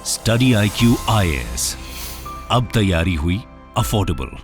Study IQ IAS, अब तैयारी हुई अफोर्डेबल।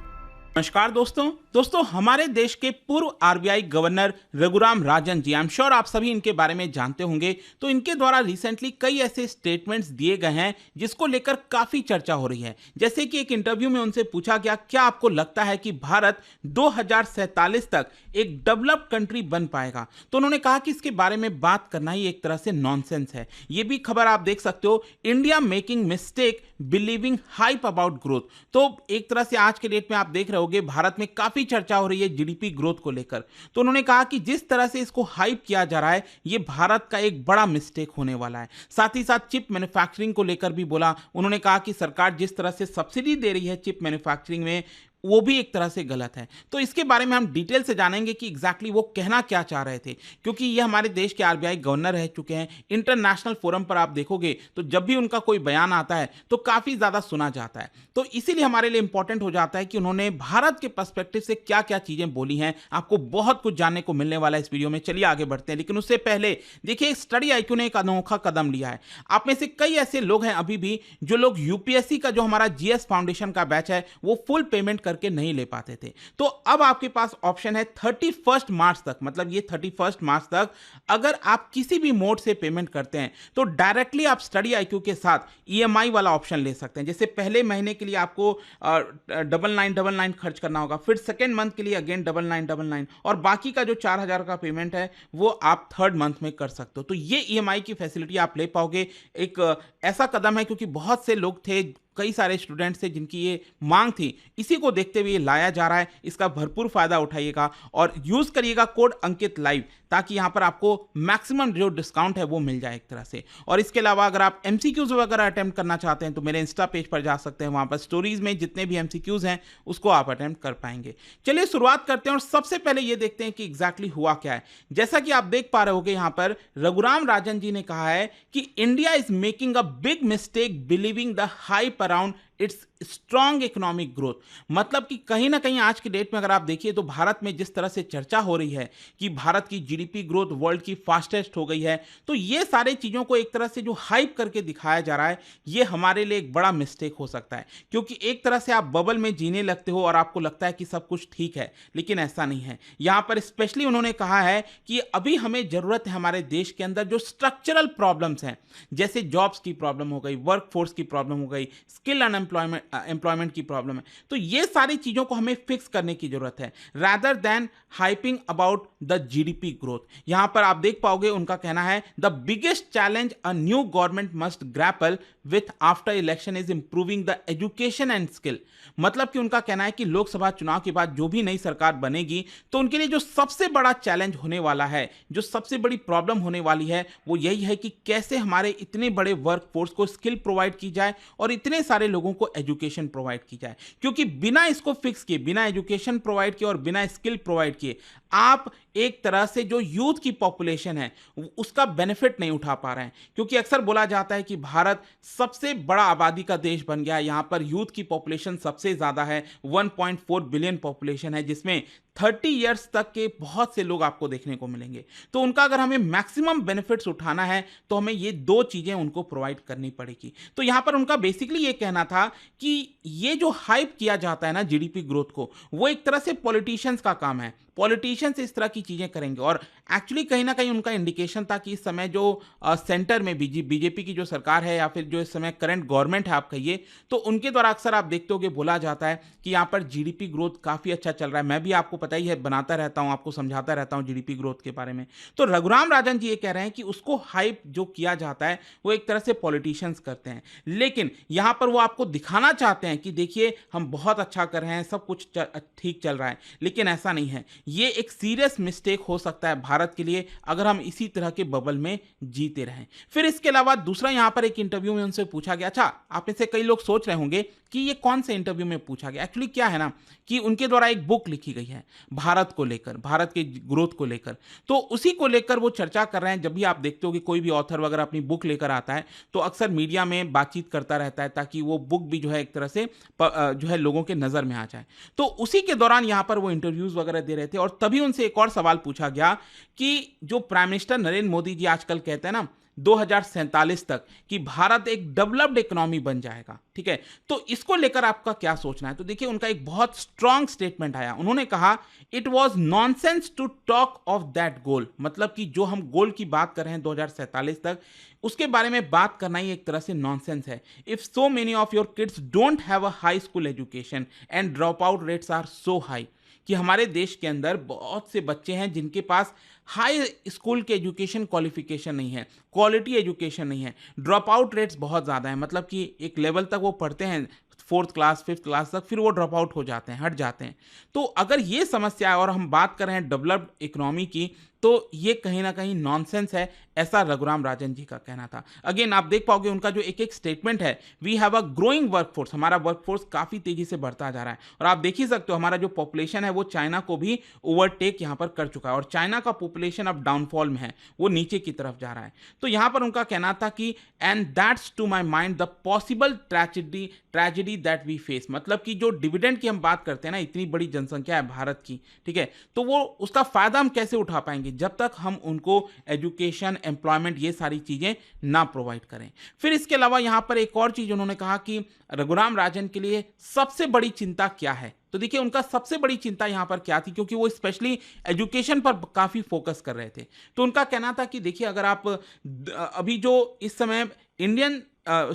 नमस्कार दोस्तों हमारे देश के पूर्व RBI governor Raghuram Rajan ji, I am sure आप सभी इनके बारे में जानते होंगे। तो इनके द्वारा रिसेंटली कई ऐसे स्टेटमेंट्स दिए गए हैं जिसको लेकर काफी चर्चा हो रही है। जैसे कि एक इंटरव्यू में उनसे पूछा गया, क्या आपको लगता है कि भारत 2047 तक एक डेवलप्ड कंट्री बन पाएगा? तो उन्होंने कहा कि इसके बारे में बात करना ही एक तरह से नॉनसेंस है। ये भी खबर आप देख सकते हो, India making mistake believing hype about growth. तो एक तरह से आज के डेट में आप देख रहे होगे भारत में काफी चर्चा हो रही है जीडीपी ग्रोथ को लेकर। तो उन्होंने कहा कि जिस तरह से इसको हाइप किया जा रहा है, ये भारत का एक बड़ा मिस्टेक होने वाला है। साथ ही साथ चिप मैन्युफैक्चरिंग को लेकर भी बोला। उन्होंने कहा कि सरकार जिस तरह से सब्सिडी दे रही है चिप मैन्युफैक्चरिंग में, वो भी एक तरह से गलत है। तो इसके बारे में हम डिटेल से जानेंगे कि एग्जैक्टली वो कहना क्या चाह रहे थे, क्योंकि ये हमारे देश के आरबीआई गवर्नर रह चुके हैं। इंटरनेशनल फोरम पर आप देखोगे तो जब भी उनका कोई बयान आता है तो काफी ज्यादा सुना जाता है। तो इसीलिए हमारे लिए इंपॉर्टेंट हो जाता है कि उन्होंने भारत के पर्सपेक्टिव से क्या क्या चीजें बोली हैं। आपको बहुत कुछ जानने को मिलने वाला है इस वीडियो में। चलिए आगे बढ़ते हैं, लेकिन उससे पहले देखिए, स्टडी IQ ने एक अनोखा कदम लिया है। आप में से कई ऐसे लोग हैं अभी भी जो लोग यूपीएससी का जो हमारा जीएस फाउंडेशन का बैच है वो फुल पेमेंट करके नहीं ले पाते थे। तो अब आपके पास ऑप्शन है 31 मार्च तक, मतलब ये 31 मार्च तक अगर आप किसी भी मोड से पेमेंट करते हैं तो डायरेक्टली आप स्टडी IQ के साथ ईएमआई वाला ऑप्शन ले सकते हैं। जैसे पहले महीने के लिए आपको 9999 खर्च करना होगा, फिर सेकेंड मंथ के लिए अगेन 9999, और बाकी का जो 4000 का पेमेंट है वो आप थर्ड मंथ में कर सकते हो। तो ये ईएमआई की फैसिलिटी आप ले पाओगे। एक ऐसा कदम है क्योंकि बहुत से लोग थे, कई सारे स्टूडेंट्स थे जिनकी ये मांग थी। इसी को देखते हुए ये लाया जा रहा है। इसका भरपूर फायदा उठाइएगा और यूज करिएगा कोड अंकित लाइव, ताकि यहां पर आपको मैक्सिमम जो डिस्काउंट है वो मिल जाए एक तरह से। और इसके अलावा अगर आप एमसीक्यूज वगैरह अटेम्प्ट करना चाहते हैं तो मेरे इंस्टा पेज पर जा सकते हैं। वहां पर स्टोरीज में जितने भी एमसीक्यूज हैं उसको आप अटेम्प्ट कर पाएंगे। चलिए शुरुआत करते हैं और सबसे पहले ये देखते हैं कि एग्जैक्टली हुआ क्या है। जैसा कि आप देख पा रहे होगे, यहां पर रघुराम राजन जी ने कहा है कि India is making a big mistake believing the hype around its strong economic growth. मतलब कि कहीं ना कहीं आज की डेट में अगर आप देखिए तो भारत में जिस तरह से चर्चा हो रही है कि भारत की जीडीपी ग्रोथ वर्ल्ड की फास्टेस्ट हो गई है, तो ये सारी चीजों को एक तरह से जो हाइप करके दिखाया जा रहा है, ये हमारे लिए एक बड़ा मिस्टेक हो सकता है। क्योंकि एक तरह से आप बबल में जीने लगते हो और आपको लगता है कि सब कुछ ठीक है, लेकिन ऐसा नहीं है। यहां पर स्पेशली उन्होंने कहा है कि अभी हमें जरूरत है हमारे देश के अंदर जो स्ट्रक्चरल प्रॉब्लम्स हैं, जैसे जॉब्स की प्रॉब्लम हो गई, वर्कफोर्स की प्रॉब्लम हो गई, स्किल एम्प्लॉयमेंट की प्रॉब्लम है, तो ये सारी चीजों को हमें फिक्स करने की जरूरत है, rather than hyping about the GDP growth. यहां पर आप देख पाओगे उनका कहना है, the biggest challenge a new government must grapple with after election is improving the education and skill. मतलब कि उनका कहना है कि लोकसभा चुनाव के बाद जो भी नई सरकार बनेगी तो उनके लिए जो सबसे बड़ा चैलेंज होने वाला है, जो सबसे बड़ी प्रॉब्लम होने वाली है, वो यही है कि कैसे हमारे इतने बड़े वर्कफोर्स को स्किल प्रोवाइड की जाए और इतने सारे लोगों को एजुकेशन प्रोवाइड की जाए। क्योंकि बिना इसको फिक्स किए, बिना एजुकेशन प्रोवाइड किए और बिना स्किल प्रोवाइड किए, आप एक तरह से जो यूथ की पॉपुलेशन है उसका बेनिफिट नहीं उठा पा रहे हैं। क्योंकि अक्सर बोला जाता है कि भारत सबसे बड़ा आबादी का देश बन गया है, यहां पर यूथ की पॉपुलेशन सबसे ज्यादा है, 1.4 बिलियन पॉपुलेशन है, जिसमें 30 इयर्स तक के बहुत से लोग आपको देखने को मिलेंगे। तो उनका अगर हमें मैक्सिमम बेनिफिट्स उठाना है तो हमें ये दो चीजें उनको प्रोवाइड करनी पड़ेगी। तो यहां पर उनका बेसिकली ये कहना था कि ये जो हाइप किया जाता है ना जीडीपी ग्रोथ को, वो एक तरह से पॉलिटिशियंस का काम है। पॉलिटिशियंस इस तरह की चीजें करेंगे और एक्चुअली कहीं ना कहीं उनका इंडिकेशन था कि इस समय जो सेंटर में बीजेपी की जो सरकार है या फिर जो इस समय करंट गवर्नमेंट है आप कहिए, तो उनके द्वारा अक्सर आप देखते होगे बोला जाता है कि यहाँ पर जीडीपी ग्रोथ काफी अच्छा चल रहा है। मैं भी आपको पता ही है, बनाता रहता हूं, आपको समझाता रहता हूं जीडीपी ग्रोथ के बारे में। तो रघुराम राजन जी ये कह रहे हैं कि उसको हाइप जो किया जाता है वो एक तरह से पॉलिटिशियंस करते हैं, लेकिन यहां पर वो आपको दिखाना चाहते हैं कि देखिए हम बहुत अच्छा कर रहे हैं, सब कुछ ठीक चल रहा है, लेकिन ऐसा नहीं है। ये एक सीरियस मिस्टेक हो सकता है भारत के लिए अगर हम इसी तरह के बबल में जीते रहें। फिर इसके अलावा दूसरा यहां पर एक इंटरव्यू में उनसे पूछा गया, अच्छा आप में से कई लोग सोच रहे होंगे कि ये कौन से इंटरव्यू में पूछा गया। एक्चुअली क्या है ना कि उनके द्वारा एक बुक लिखी गई है भारत को लेकर, भारत के ग्रोथ को लेकर, तो उसी को लेकर वो चर्चा कर रहे हैं। जब भी आप देखते हो कि कोई भी ऑथर वगैरह अपनी बुक लेकर आता है तो अक्सर मीडिया में बातचीत करता रहता है ताकि वो बुक भी जो है एक तरह से जो है लोगों के नजर में आ जाए। तो उसी के दौरान यहां पर वो इंटरव्यूज वगैरह दे रहे थे और तभी उनसे एक और सवाल पूछा गया कि जो प्राइम मिनिस्टर नरेंद्र मोदी जी आजकल कहते हैं ना 2047 तक कि भारत एक डेवलप्ड इकोनॉमी बन जाएगा, ठीक है। तो इसको लेकर आपका क्या सोचना है? तो देखिए उनका एक बहुत स्ट्रांग स्टेटमेंट आया। उन्होंने कहा it was nonsense to talk of that goal, मतलब कि जो हम गोल की बात कर रहे हैं 2047 तक, उसके बारे में बात करना ही एक तरह से नॉनसेंस है। If so many of your kids don't have a high school education and drop out rates are so high, कि हमारे देश के अंदर बहुत से बच्चे हैं जिनके पास हाई स्कूल के एजुकेशन क्वालिफिकेशन नहीं है, क्वालिटी एजुकेशन नहीं है, ड्रॉप आउट रेट्स बहुत ज़्यादा है, मतलब कि एक लेवल तक वो पढ़ते हैं, फोर्थ क्लास फिफ्थ क्लास तक, फिर वो ड्रॉप आउट हो जाते हैं, हट जाते हैं। तो अगर ये समस्या है और हम बात कर रहे हैं डेवलप्ड इकोनॉमी की, तो ये कहीं ना कहीं नॉनसेंस है, ऐसा रघुराम राजन जी का कहना था। अगेन आप देख पाओगे उनका जो एक एक स्टेटमेंट है, we have a growing workforce, हमारा वर्कफोर्स काफ़ी तेजी से बढ़ता जा रहा है, और आप देख ही सकते हो हमारा जो पॉपुलेशन है वो चाइना को भी ओवरटेक यहाँ पर कर चुका है, और चाइना का पॉपुलेशन अब डाउनफॉल में है, वो नीचे की तरफ जा रहा है। तो यहाँ पर उनका कहना था कि and that's to my mind the possible tragedy that we face, मतलब कि जो डिविडेंड की हम बात करते हैं ना, इतनी बड़ी जनसंख्या है भारत की, ठीक है, तो वो उसका फायदा हम कैसे उठा पाएंगे जब तक हम उनको एजुकेशन, एम्प्लॉयमेंट, ये सारी चीजें ना प्रोवाइड करें। फिर इसके अलावा यहां पर एक और चीज उन्होंने कहा कि रघुराम राजन के लिए सबसे बड़ी चिंता क्या है। तो देखिए उनका सबसे बड़ी चिंता यहां पर क्या थी, क्योंकि वो स्पेशली एजुकेशन पर काफी फोकस कर रहे थे। तो उनका कहना था कि देखिए अगर आप अभी जो इस समय इंडियन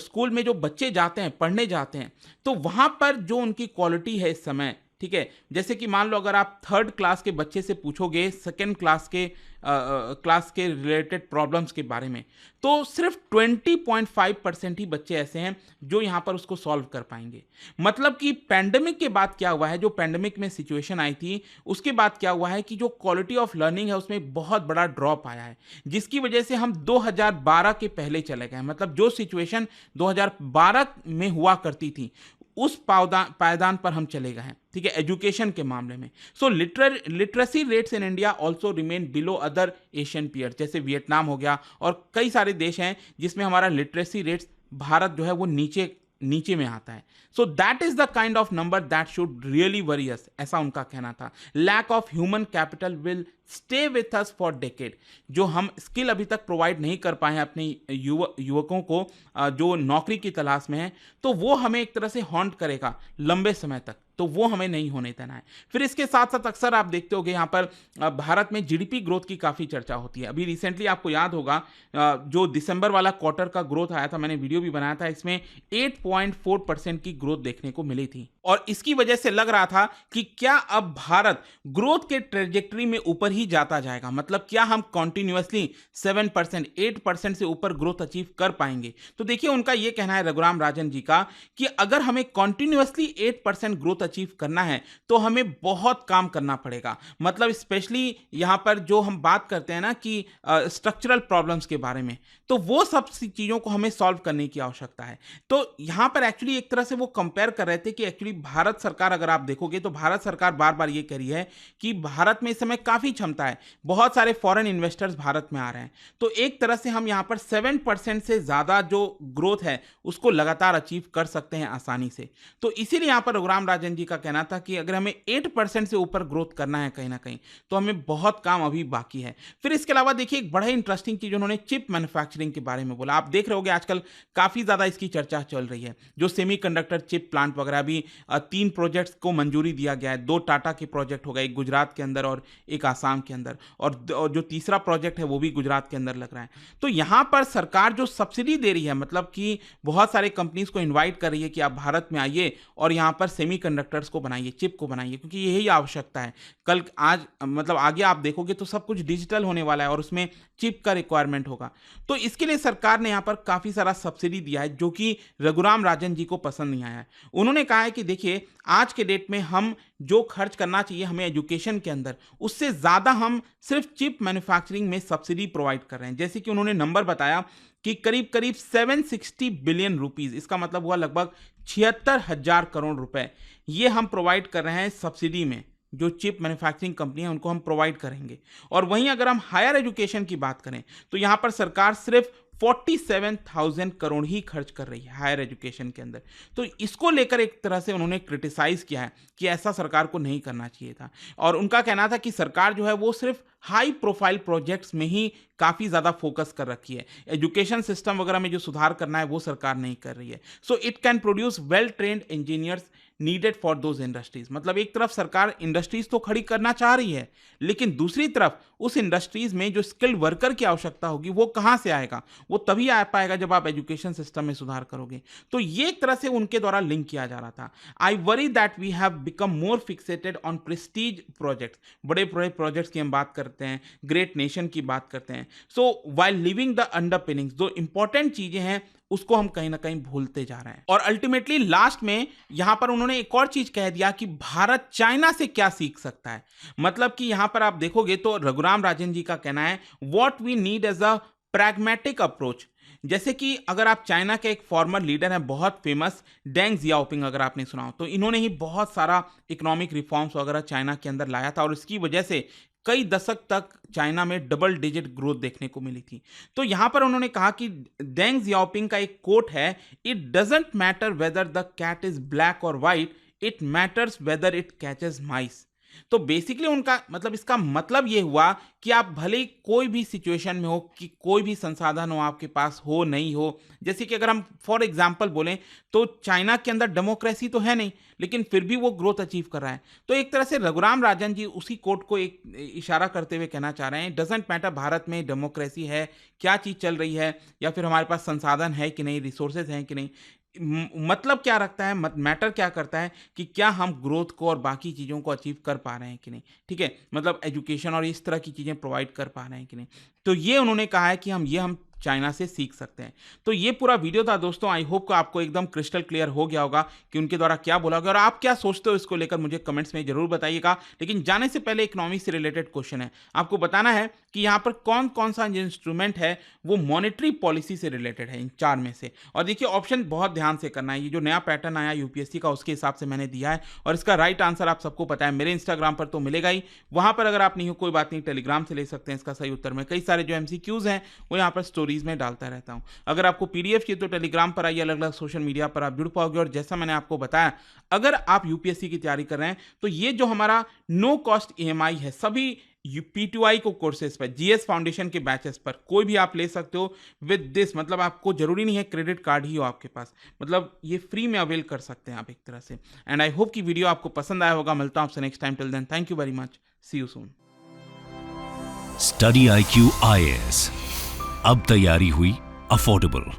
स्कूल में जो बच्चे जाते हैं, पढ़ने जाते हैं, तो वहां पर जो उनकी क्वालिटी है इस समय, ठीक है, जैसे कि मान लो अगर आप थर्ड क्लास के बच्चे से पूछोगे सेकेंड क्लास के रिलेटेड प्रॉब्लम्स के बारे में, तो सिर्फ 20.5% ही बच्चे ऐसे हैं जो यहाँ पर उसको सॉल्व कर पाएंगे। मतलब कि पैंडेमिक के बाद क्या हुआ है, जो पैंडेमिक में सिचुएशन आई थी, उसके बाद क्या हुआ है कि जो क्वालिटी ऑफ लर्निंग है उसमें बहुत बड़ा ड्रॉप आया है, जिसकी वजह से हम 2012 के पहले चले गए। मतलब जो सिचुएशन 2012 में हुआ करती थी उस पायदान पर हम चले गए हैं, ठीक है, एजुकेशन के मामले में। So literacy rates in India also remain below other Asian peer, जैसे वियतनाम हो गया, और कई सारे देश हैं जिसमें हमारा लिटरेसी रेट्स, भारत जो है वो नीचे में आता है। So that is the kind of number that should really worry us, ऐसा उनका कहना था। Lack of human capital will stay with us for decade, जो हम स्किल अभी तक प्रोवाइड नहीं कर पाए हैं अपने युवकों को जो नौकरी की तलाश में है, तो वो हमें एक तरह से हॉन्ट करेगा लंबे समय तक, तो वो हमें नहीं होने देना है। फिर इसके साथ साथ अक्सर आप देखते होंगे यहाँ पर भारत में जीडीपी ग्रोथ की काफ़ी चर्चा होती है। अभी रिसेंटली आपको याद होगा जो दिसंबर वाला क्वार्टर का ग्रोथ आया था, मैंने वीडियो भी बनाया था, इसमें 8.4% की ग्रोथ देखने को मिली थी, और इसकी वजह से लग रहा था कि क्या अब भारत ग्रोथ के ट्रेजेक्टरी में ऊपर ही जाता जाएगा, मतलब क्या हम कॉन्टिन्यूअसली 7%, 8% से ऊपर ग्रोथ अचीव कर पाएंगे। तो देखिए उनका यह कहना है रघुराम राजन जी का कि अगर हमें कॉन्टिन्यूअसली 8% ग्रोथ अचीव करना है तो हमें बहुत काम करना पड़ेगा। मतलब स्पेशली यहां पर जो हम बात करते हैं ना कि स्ट्रक्चरल प्रॉब्लम्स के बारे में, तो वो सब चीजों को हमें सॉल्व करने की आवश्यकता है। तो यहां पर एक्चुअली एक तरह से वो कंपेयर कर रहे थे कि एक्चुअली भारत सरकार, अगर आप देखोगे तो भारत सरकार बार बार ये कह रही है कि भारत में इस समय काफी क्षमता है, बहुत सारे फॉरेन इन्वेस्टर्स भारत में आ रहे हैं, तो एक तरह से हम यहां पर 7% से ज्यादा जो ग्रोथ है उसको लगातार अचीव कर सकते हैं आसानी से। तो इसीलिए यहां पर रघुराम राजन जी का कहना था कि अगर हमें 8% से ऊपर ग्रोथ करना है कहीं ना कहीं, तो हमें बहुत काम अभी बाकी है। फिर इसके अलावा देखिए एक बड़ा इंटरेस्टिंग चीज उन्होंने चिप मैन्युफैक्चरिंग के बारे में बोला। आप देख रहे होंगे आजकल काफी ज्यादा इसकी चर्चा चल रही है, जो सेमीकंडक्टर चिप प्लांट वगैरह, भी 3 प्रोजेक्ट्स को मंजूरी दिया गया है। 2 टाटा के प्रोजेक्ट हो गए, एक गुजरात के अंदर और एक आसाम के अंदर, और जो तीसरा प्रोजेक्ट है वो भी गुजरात के अंदर लग रहा है। तो यहां पर सरकार जो सब्सिडी दे रही है, मतलब कि बहुत सारे कंपनीज को इन्वाइट कर रही है कि आप भारत में आइए और यहां पर सेमीकंडक्टर्स को बनाइए, चिप को बनाइए, क्योंकि यही आवश्यकता है। कल आज मतलब आगे आप देखोगे तो सब कुछ डिजिटल होने वाला है और उसमें चिप का रिक्वायरमेंट होगा। तो इसके लिए सरकार ने यहां पर काफी सारा सब्सिडी दिया है, जो कि रघुराम राजन जी को पसंद नहीं आया है। उन्होंने कहा है कि देखिए आज के डेट में हम जो खर्च करना चाहिए हमें एजुकेशन के अंदर, उससे ज्यादा हम सिर्फ चिप मैन्युफैक्चरिंग में सब्सिडी प्रोवाइड कर रहे हैं। जैसे कि उन्होंने नंबर बताया कि करीब करीब 760 बिलियन रुपीज, इसका मतलब हुआ लगभग 76,000 करोड़ रुपए, ये हम प्रोवाइड कर रहे हैं सब्सिडी में। जो चिप मैन्युफैक्चरिंग कंपनी है उनको हम प्रोवाइड करेंगे। और वहीं अगर हम हायर एजुकेशन की बात करें तो यहां पर सरकार सिर्फ 47,000 करोड़ ही खर्च कर रही है हायर एजुकेशन के अंदर। तो इसको लेकर एक तरह से उन्होंने क्रिटिसाइज किया है कि ऐसा सरकार को नहीं करना चाहिए था, और उनका कहना था कि सरकार जो है वो सिर्फ हाई प्रोफाइल प्रोजेक्ट्स में ही काफ़ी ज़्यादा फोकस कर रखी है, एजुकेशन सिस्टम वगैरह में जो सुधार करना है वो सरकार नहीं कर रही है। So it can produce well trained engineers needed for those industries. मतलब एक तरफ सरकार इंडस्ट्रीज तो खड़ी करना चाह रही है, लेकिन दूसरी तरफ उस इंडस्ट्रीज में जो स्किल्ड वर्कर की आवश्यकता होगी वो कहाँ से आएगा? वो तभी आ पाएगा जब आप एजुकेशन सिस्टम में सुधार करोगे। तो ये एक तरह से उनके द्वारा लिंक किया जा रहा था। I worry that we have become more fixated on prestige projects. बड़े बड़े प्रोजेक्ट्स की हम बात करते हैं, ग्रेट नेशन की बात करते हैं। So while living the underpinnings, जो इंपॉर्टेंट चीजें हैं उसको हम कहीं ना कहीं भूलते जा रहे हैं। और अल्टीमेटली लास्ट में यहां पर उन्होंने एक और चीज कह दिया कि भारत चाइना से क्या सीख सकता है। मतलब कि यहां पर आप देखोगे तो रघुराम राजन जी का कहना है what we need as a pragmatic approach. जैसे कि अगर आप चाइना के एक फॉर्मर लीडर हैं बहुत फेमस, डेंग जियाओपिंग, अगर आपने सुना हो, तो इन्होंने ही बहुत सारा इकोनॉमिक रिफॉर्म्स वगैरह चाइना के अंदर लाया था और इसकी वजह से कई दशक तक चाइना में डबल डिजिट ग्रोथ देखने को मिली थी। तो यहां पर उन्होंने कहा कि डेंग जियाओपिंग का एक कोट है, it doesn't matter whether the cat is black और white, it matters whether it catches mice. तो बेसिकली उनका मतलब, इसका मतलब ये हुआ कि आप भले ही कोई भी सिचुएशन में हो, कि कोई भी संसाधन हो आपके पास हो नहीं हो, जैसे कि अगर हम फॉर एग्जांपल बोलें तो चाइना के अंदर डेमोक्रेसी तो है नहीं, लेकिन फिर भी वो ग्रोथ अचीव कर रहा है। तो एक तरह से रघुराम राजन जी उसी कोट को एक इशारा करते हुए कहना चाह रहे हैं, डजेंट मैटर भारत में डेमोक्रेसी है, क्या चीज़ चल रही है, या फिर हमारे पास संसाधन है कि नहीं, रिसोर्सेज हैं कि नहीं, मतलब क्या रखता है, मैटर क्या करता है कि क्या हम ग्रोथ को और बाकी चीज़ों को अचीव कर पा रहे हैं कि नहीं। ठीक है, मतलब एजुकेशन और इस तरह की चीज़ें प्रोवाइड कर पा रहे हैं कि नहीं। तो ये उन्होंने कहा है कि हम चाइना से सीख सकते हैं। तो ये पूरा वीडियो था दोस्तों, आई होप को आपको एकदम क्रिस्टल क्लियर हो गया होगा कि उनके द्वारा क्या बोला गया, और आप क्या सोचते हो इसको लेकर मुझे कमेंट्स में जरूर बताइएगा। लेकिन जाने से पहले इकोनॉमी से रिलेटेड क्वेश्चन है, आपको बताना है कि यहाँ पर कौन कौन सा इंस्ट्रूमेंट है वो मॉनेटरी पॉलिसी से रिलेटेड है इन चार में से। और देखिए ऑप्शन बहुत ध्यान से करना है, ये जो नया पैटर्न आया यूपीएससी का उसके हिसाब से मैंने दिया है, और इसका राइट आंसर आप सबको पता है, मेरे इंस्टाग्राम पर तो मिलेगा ही, वहां पर अगर आप नहीं हो कोई बात नहीं, टेलीग्राम से ले सकते हैं इसका सही उत्तर। में कई सारे जो एमसीक्यूज हैं वो यहाँ पर स्टोरीज में डालता रहता हूं। अगर आपको पीडीएफ चाहिए तो टेलीग्राम पर आइए, अलग अलग सोशल मीडिया पर आप जुड़ पाओगे। और जैसा मैंने आपको बताया, अगर आप यूपीएससी की तैयारी कर रहे हैं तो ये जो हमारा नो कॉस्ट ईएमआई है, सभी पीटीआई को कोर्सेज पर, जीएस फाउंडेशन के बैचेस पर कोई भी आप ले सकते हो विद दिस। मतलब आपको जरूरी नहीं है क्रेडिट कार्ड ही हो आपके पास, मतलब ये फ्री में अवेल कर सकते हैं आप एक तरह से। एंड आई होप कि वीडियो आपको पसंद आया होगा। मिलता हूं आपसे next time, till then thank you very much, see you soon. Study IQ IAS, अब तैयारी हुई अफोर्डेबल।